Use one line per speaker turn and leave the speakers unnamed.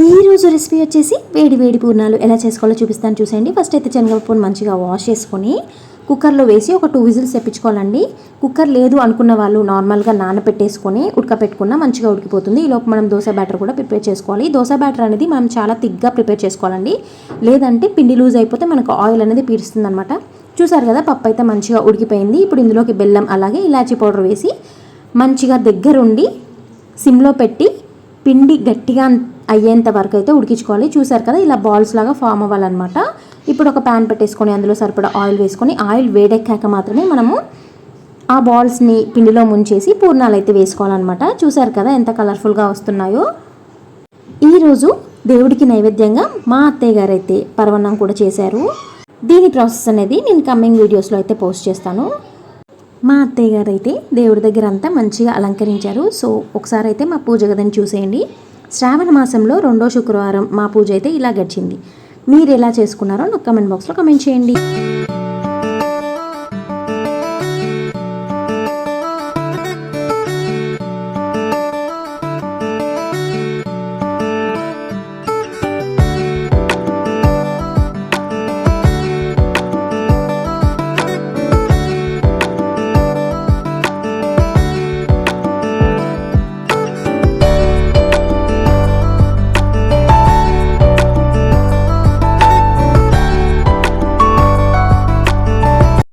ఈరోజు రెసిపీ వచ్చేసి వేడి వేడి పూర్ణాలు ఎలా చేసుకోవాలో చూపిస్తాను చూసేయండి. ఫస్ట్ అయితే శనగపప్పును మంచిగా వాష్ చేసుకొని కుక్కర్లో వేసి ఒక 2 విజిల్స్ తెప్పించుకోవాలండి. కుక్కర్ లేదు అనుకున్న వాళ్ళు నార్మల్గా నానబెట్టేసుకొని ఉడకపెట్టుకున్న మంచిగా ఉడికిపోతుంది. ఈలోపు మనం దోశ బ్యాటర్ కూడా ప్రిపేర్ చేసుకోవాలి. దోశ బ్యాటర్ అనేది మనం చాలా థిక్గా ప్రిపేర్ చేసుకోవాలండి, లేదంటే పిండి లూజ్ అయిపోతే మనకు ఆయిల్ అనేది పీరుస్తుంది అనమాట. చూసారు కదా, పప్పు అయితే మంచిగా ఉడికిపోయింది. ఇప్పుడు ఇందులోకి బెల్లం అలాగే ఇలాచీ పౌడర్ వేసి మంచిగా దగ్గరుండి సిమ్లో పెట్టి పిండి గట్టిగా అయ్యేంత వరకు అయితే ఉడికించుకోవాలి. చూసారు కదా, ఇలా బాల్స్ లాగా ఫామ్ అవ్వాలన్నమాట. ఇప్పుడు ఒక ప్యాన్ పెట్టేసుకొని అందులో సరిపడా ఆయిల్ వేసుకొని ఆయిల్ వేడెక్కాక మాత్రమే మనము ఆ బాల్స్ని పిండిలో ముంచేసి పూర్ణాలు అయితే వేసుకోవాలన్నమాట. చూసారు కదా ఎంత కలర్ఫుల్గా వస్తున్నాయో. ఈరోజు దేవుడికి నైవేద్యంగా మా అత్తయ్య గారు అయితే పరవన్నం కూడా చేశారు. దీని ప్రాసెస్ అనేది నేను కమింగ్ వీడియోస్లో అయితే పోస్ట్ చేస్తాను. మా అత్తయ్య గారు అయితే దేవుడి దగ్గర అంతా మంచిగా అలంకరించారు. సో ఒకసారి అయితే మా పూజ గదిని చూసేయండి. శ్రావణ మాసంలో 2వ శుక్రవారం మా పూజ అయితే ఇలా గడిచింది. మీరు ఎలా చేసుకున్నారో నాకు కమెంట్ బాక్స్లో కమెంట్ చేయండి.